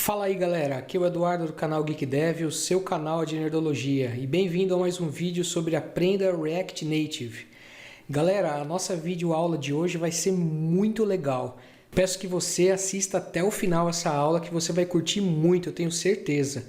Fala aí galera, aqui é o Eduardo do canal Geek Dev, o seu canal de nerdologia, e bem-vindo a mais um vídeo sobre Aprenda React Native. Galera, a nossa videoaula de hoje vai ser muito legal. Peço que você assista até o final essa aula que você vai curtir muito, eu tenho certeza.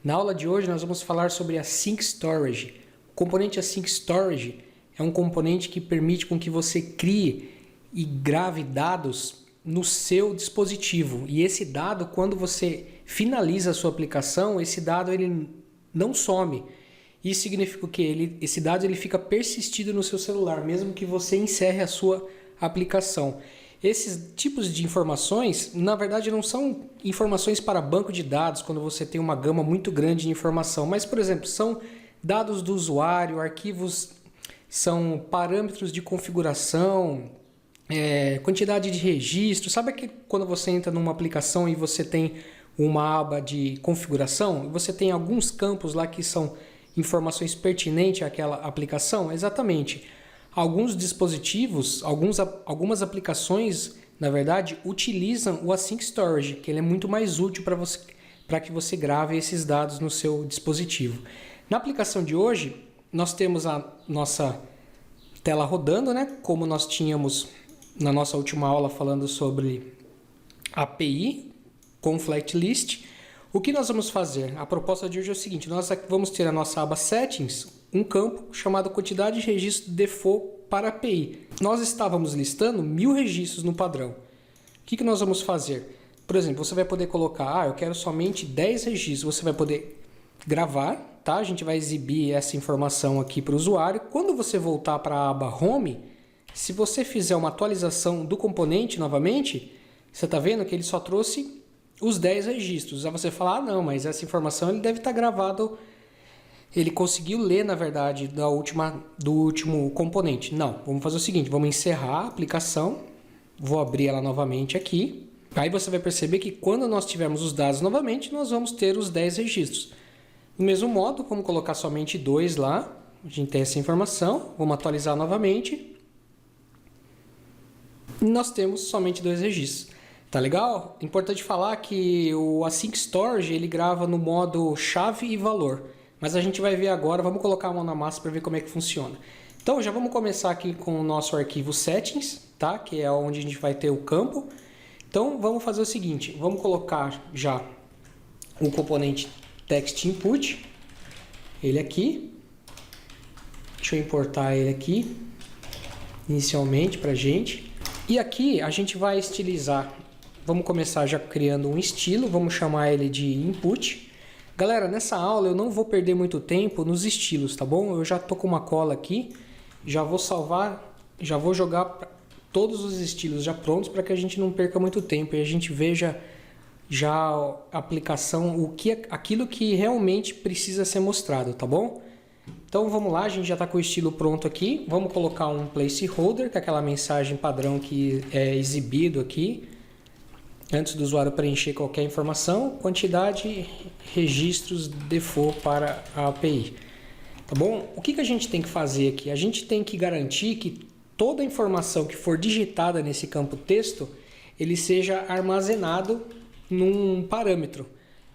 Na aula de hoje nós vamos falar sobre Async Storage. O componente Async Storage é um componente que permite com que você crie e grave dados no seu dispositivo, e esse dado, quando você finaliza a sua aplicação, esse dado ele não some. Isso significa que esse dado ele fica persistido no seu celular, mesmo que você encerre a sua aplicação. Esses tipos de informações, na verdade, não são informações para banco de dados, quando você tem uma gama muito grande de informação, mas, por exemplo, são dados do usuário, arquivos, são parâmetros de configuração, quantidade de registro. Sabe que quando você entra numa aplicação e você tem uma aba de configuração, você tem alguns campos lá que são informações pertinentes àquela aplicação? Exatamente. Alguns dispositivos, algumas aplicações, na verdade, utilizam o Async Storage, que ele é muito mais útil para que você grave esses dados no seu dispositivo. Na aplicação de hoje, nós temos a nossa tela rodando, né? Como nós tínhamos na nossa última aula falando sobre API com Flatlist. O que nós vamos fazer? A proposta de hoje é o seguinte: nós vamos ter a nossa aba Settings, um campo chamado quantidade de registro default para API. Nós estávamos listando 1000 registros no padrão. O que nós vamos fazer? Por exemplo, você vai poder colocar, eu quero somente 10 registros, você vai poder gravar, tá? A gente vai exibir essa informação aqui para o usuário. Quando você voltar para a aba Home, se você fizer uma atualização do componente novamente, você está vendo que ele só trouxe os 10 registros. Aí você fala, não, mas essa informação ele deve estar gravado, ele conseguiu ler, na verdade, do último componente. Não, vamos fazer o seguinte, vamos encerrar a aplicação, vou abrir ela novamente aqui. Aí você vai perceber que quando nós tivermos os dados novamente, nós vamos ter os 10 registros. Do mesmo modo, vamos colocar somente 2 lá, a gente tem essa informação, vamos atualizar novamente. E nós temos somente 2 registros. Tá legal? Importante falar que o Async Storage ele grava no modo chave e valor. Mas a gente vai ver agora, vamos colocar a mão na massa para ver como é que funciona. Então já vamos começar aqui com o nosso arquivo Settings, tá? Que é onde a gente vai ter o campo. Então vamos fazer o seguinte, vamos colocar já o componente Text Input, ele aqui. Deixa eu importar ele aqui inicialmente para a gente. E aqui a gente vai estilizar, vamos começar já criando um estilo, vamos chamar ele de input. Galera, nessa aula eu não vou perder muito tempo nos estilos, tá bom? Eu já tô com uma cola aqui, já vou salvar, já vou jogar todos os estilos já prontos para que a gente não perca muito tempo e a gente veja já a aplicação, aquilo que realmente precisa ser mostrado, tá bom? Então vamos lá, a gente já está com o estilo pronto aqui. Vamos colocar um placeholder, que é aquela mensagem padrão que é exibido aqui antes do usuário preencher qualquer informação. Quantidade registros default para a API. Tá bom? O que a gente tem que fazer aqui? A gente tem que garantir que toda a informação que for digitada nesse campo texto, ele seja armazenado num parâmetro.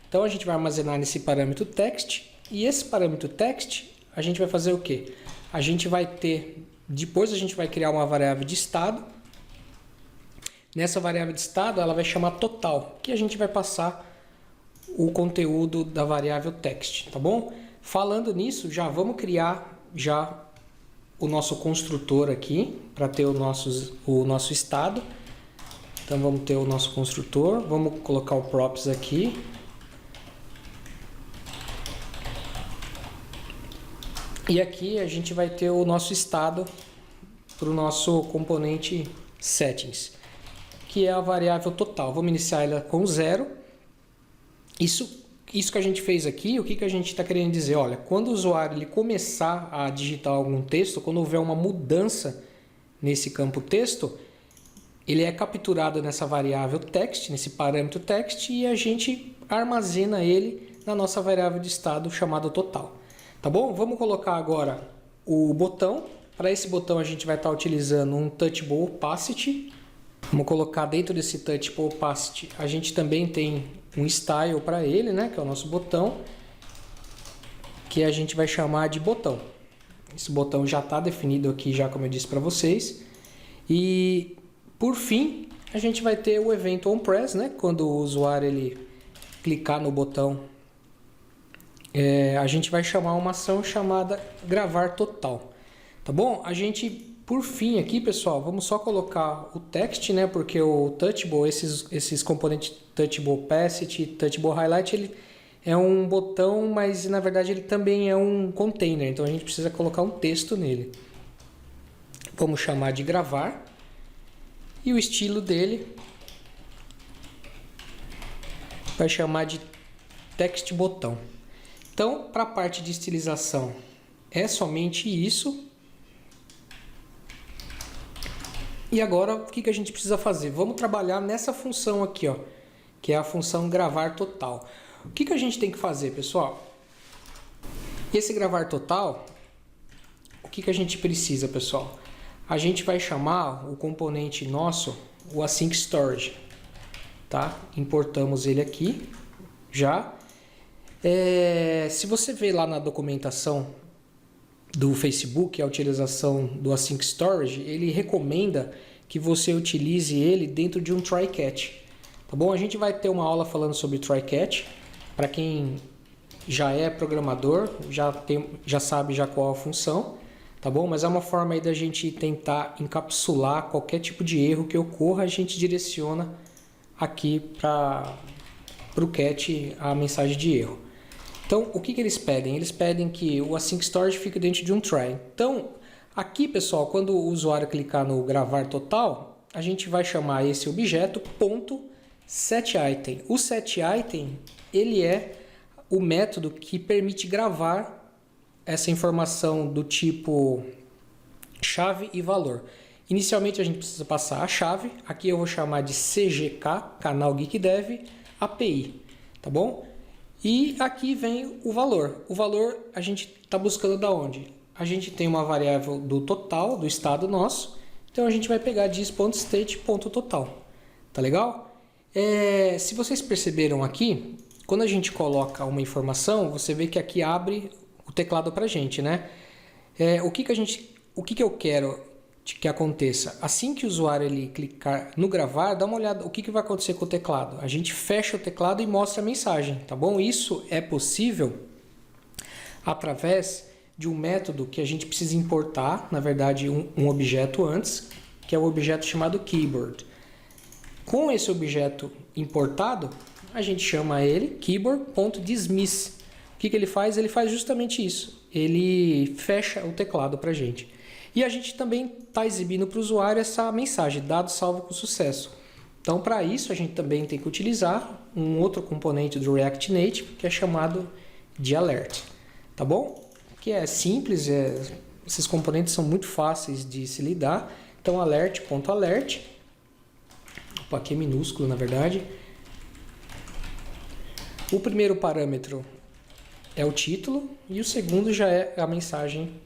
Então a gente vai armazenar nesse parâmetro text, e esse parâmetro text a gente vai fazer o quê? A gente vai ter, depois a gente vai criar uma variável de estado. Nessa variável de estado ela vai chamar total, que a gente vai passar o conteúdo da variável text, tá bom? Falando nisso, já vamos criar já o nosso construtor aqui, para ter o nosso estado. Então vamos ter o nosso construtor, vamos colocar o props aqui. E aqui a gente vai ter o nosso estado para o nosso componente settings, que é a variável total. Vamos iniciar ela com 0. Isso que a gente fez aqui, o que a gente está querendo dizer? Olha, quando o usuário ele começar a digitar algum texto, quando houver uma mudança nesse campo texto, ele é capturado nessa variável text, nesse parâmetro text, e a gente armazena ele na nossa variável de estado chamada total. Tá bom? Vamos colocar agora o botão. Para esse botão a gente vai estar utilizando um Touchable Opacity. Vamos colocar dentro desse Touchable Opacity, a gente também tem um style para ele, né, que é o nosso botão, que a gente vai chamar de botão. Esse botão já está definido aqui, já como eu disse para vocês. E por fim, a gente vai ter o evento onPress, né, quando o usuário ele clicar no botão, a gente vai chamar uma ação chamada gravar total. Tá bom? A gente, por fim aqui, pessoal, vamos só colocar o text, né? Porque o Touchable, esses componentes Touchable Opacity, Touchable Highlight, ele é um botão, mas na verdade ele também é um container. Então a gente precisa colocar um texto nele. Vamos chamar de gravar. E o estilo dele vai chamar de text botão. Então, para a parte de estilização, é somente isso. E agora, o que a gente precisa fazer? Vamos trabalhar nessa função aqui, ó, que é a função gravar total. O que a gente tem que fazer, pessoal? Esse gravar total, o que a gente precisa, pessoal? A gente vai chamar o componente nosso, o Async Storage, tá? Importamos ele aqui, já. Se você ver lá na documentação do Facebook, a utilização do Async Storage, ele recomenda que você utilize ele dentro de um try-catch. Tá bom? A gente vai ter uma aula falando sobre try-catch. Para quem já é programador, já sabe já qual a função, tá bom? Mas é uma forma aí da gente tentar encapsular qualquer tipo de erro que ocorra, a gente direciona aqui para o catch a mensagem de erro. Então, o que eles pedem? Eles pedem que o Async Storage fique dentro de um try. Então, aqui, pessoal, quando o usuário clicar no gravar total, a gente vai chamar esse objeto .setItem. O setItem, ele é o método que permite gravar essa informação do tipo chave e valor. Inicialmente, a gente precisa passar a chave. Aqui eu vou chamar de CGK, Canal Geek Dev, API, tá bom? E aqui vem o valor. O valor a gente está buscando da onde? A gente tem uma variável do total, do estado nosso. Então a gente vai pegar dis.state.total. Tá legal? Se vocês perceberam aqui, quando a gente coloca uma informação, você vê que aqui abre o teclado para a gente, né? O que eu quero que aconteça? Assim que o usuário ele clicar no gravar, dá uma olhada o que vai acontecer com o teclado. A gente fecha o teclado e mostra a mensagem, tá bom? Isso é possível através de um método que a gente precisa importar, na verdade um objeto antes, que é o objeto chamado keyboard. Com esse objeto importado, a gente chama ele keyboard.dismiss. O que ele faz? Ele faz justamente isso. Ele fecha o teclado para a gente. E a gente também está exibindo para o usuário essa mensagem, dado salvo com sucesso. Então, para isso, a gente também tem que utilizar um outro componente do React Native, que é chamado de alert. Tá bom? Que é simples, esses componentes são muito fáceis de se lidar. Então, alert.alert, opa, aqui é minúsculo, na verdade. O primeiro parâmetro é o título e o segundo já é a mensagem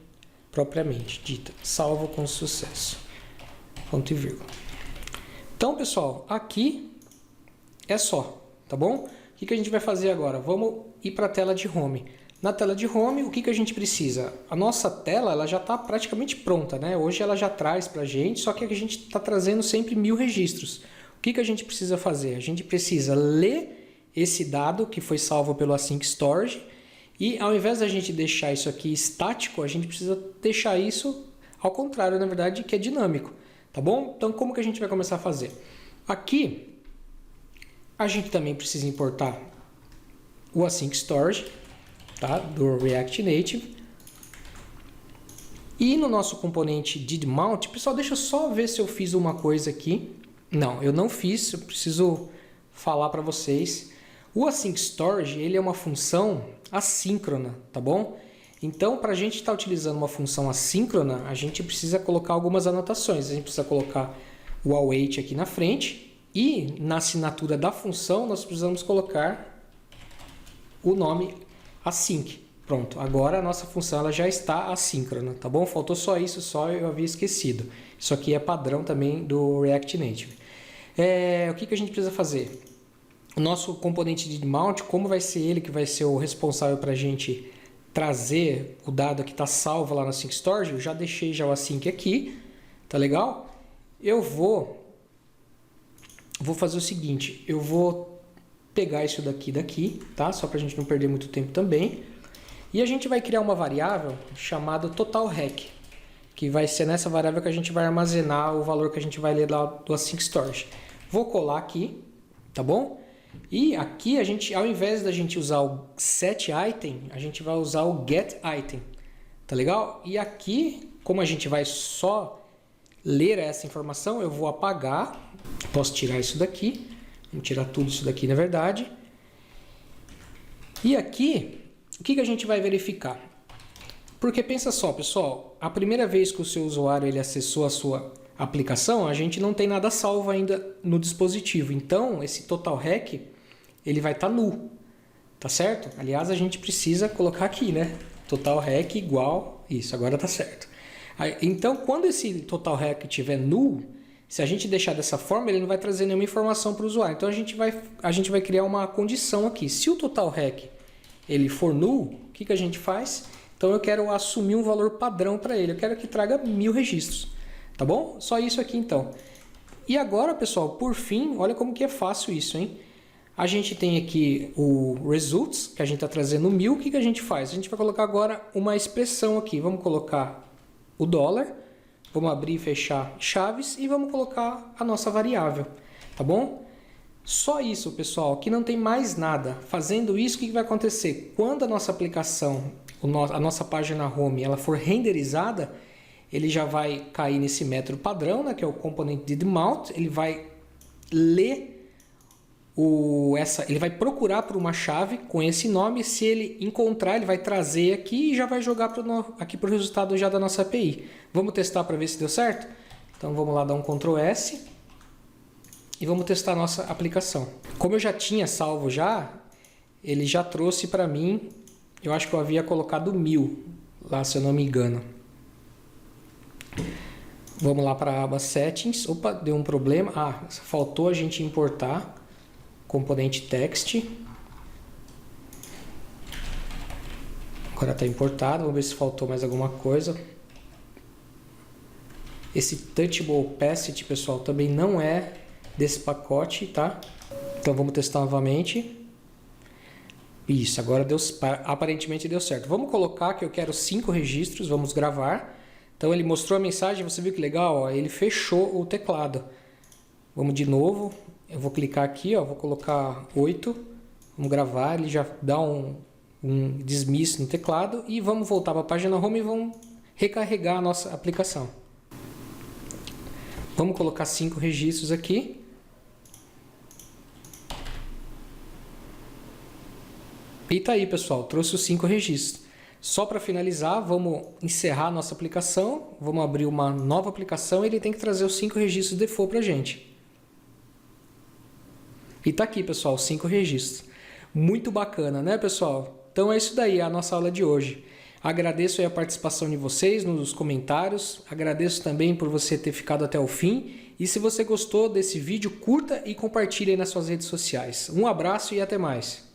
propriamente dita, salvo com sucesso, ponto e vírgula. Então, pessoal, aqui é só, tá bom? O que a gente vai fazer agora? Vamos ir para a tela de home. Na tela de home, o que a gente precisa? A nossa tela ela já está praticamente pronta, né? Hoje ela já traz para a gente, só que a gente está trazendo sempre 1000 registros. O que a gente precisa fazer? A gente precisa ler esse dado que foi salvo pelo Async Storage. E ao invés da gente deixar isso aqui estático, a gente precisa deixar isso ao contrário, na verdade, que é dinâmico. Tá bom? Então, como que a gente vai começar a fazer? Aqui, a gente também precisa importar o Async Storage, tá? Do React Native. E no nosso componente didMount, pessoal, deixa eu só ver se eu fiz uma coisa aqui. Não, eu não fiz, eu preciso falar para vocês. O Async Storage ele é uma função assíncrona, tá bom? Então, para a gente estar utilizando uma função assíncrona, a gente precisa colocar algumas anotações. A gente precisa colocar o await aqui na frente e na assinatura da função nós precisamos colocar o nome async. Pronto, agora a nossa função ela já está assíncrona, tá bom? Faltou só isso, só eu havia esquecido. Isso aqui é padrão também do React Native. O que a gente precisa fazer? O nosso componente de mount, como vai ser ele que vai ser o responsável para a gente trazer o dado que está salvo lá no Async Storage, eu já deixei já o Async aqui, tá legal? Eu vou fazer o seguinte, eu vou pegar isso daqui, tá? Só para a gente não perder muito tempo também. E a gente vai criar uma variável chamada TotalRec, que vai ser nessa variável que a gente vai armazenar o valor que a gente vai ler lá do Async Storage. Vou colar aqui, tá bom? E aqui a gente, ao invés da gente usar o setItem, a gente vai usar o getItem, tá legal? E aqui, como a gente vai só ler essa informação, eu vou apagar, posso tirar isso daqui, vamos tirar tudo isso daqui na verdade. E aqui, o que a gente vai verificar? Porque pensa só, pessoal, a primeira vez que o seu usuário ele acessou a sua aplicação, a gente não tem nada salvo ainda no dispositivo. Então, esse TotalRec, ele vai estar null, tá certo? Aliás, a gente precisa colocar aqui, né? TotalRec igual isso, agora tá certo. Então, quando esse TotalRec estiver null, se a gente deixar dessa forma, ele não vai trazer nenhuma informação para o usuário. Então, a gente vai criar uma condição aqui. Se o TotalRec ele for null, o que a gente faz? Então, eu quero assumir um valor padrão para ele. Eu quero que traga 1000 registros. Tá bom? Só isso aqui então. E agora, pessoal, por fim, olha como que é fácil isso, hein? A gente tem aqui o results, que a gente está trazendo 1000. O que a gente faz? A gente vai colocar agora uma expressão aqui. Vamos colocar o dólar. Vamos abrir e fechar chaves e vamos colocar a nossa variável. Tá bom? Só isso, pessoal. Aqui não tem mais nada. Fazendo isso, o que vai acontecer? Quando a nossa aplicação, a nossa página home, ela for renderizada, ele já vai cair nesse método padrão, né, que é o componente didMount. Ele vai ler ele vai procurar por uma chave com esse nome. Se ele encontrar, ele vai trazer aqui e já vai jogar aqui para o resultado já da nossa API. Vamos testar para ver se deu certo? Então vamos lá dar um Ctrl S e vamos testar a nossa aplicação. Como eu já tinha salvo já, ele já trouxe para mim, eu acho que eu havia colocado 1000 lá, se eu não me engano. Vamos lá para a aba Settings. Opa, deu um problema. Faltou a gente importar componente text. Agora está importado. Vamos ver se faltou mais alguma coisa. Esse Touchable Opacity, pessoal, também não é desse pacote, tá? Então vamos testar novamente. Isso, agora aparentemente deu certo. Vamos colocar que eu quero 5 registros. Vamos gravar. Então ele mostrou a mensagem, você viu que legal, ó, ele fechou o teclado. Vamos de novo, eu vou clicar aqui, ó, vou colocar 8, vamos gravar, ele já dá um dismiss no teclado e vamos voltar para a página home e vamos recarregar a nossa aplicação. Vamos colocar 5 registros aqui. E tá aí, pessoal, trouxe os 5 registros. Só para finalizar, vamos encerrar a nossa aplicação, vamos abrir uma nova aplicação e ele tem que trazer os 5 registros default para a gente. E tá aqui, pessoal, 5 registros. Muito bacana, né, pessoal? Então é isso daí, a nossa aula de hoje. Agradeço aí a participação de vocês nos comentários, agradeço também por você ter ficado até o fim. E se você gostou desse vídeo, curta e compartilhe aí nas suas redes sociais. Um abraço e até mais.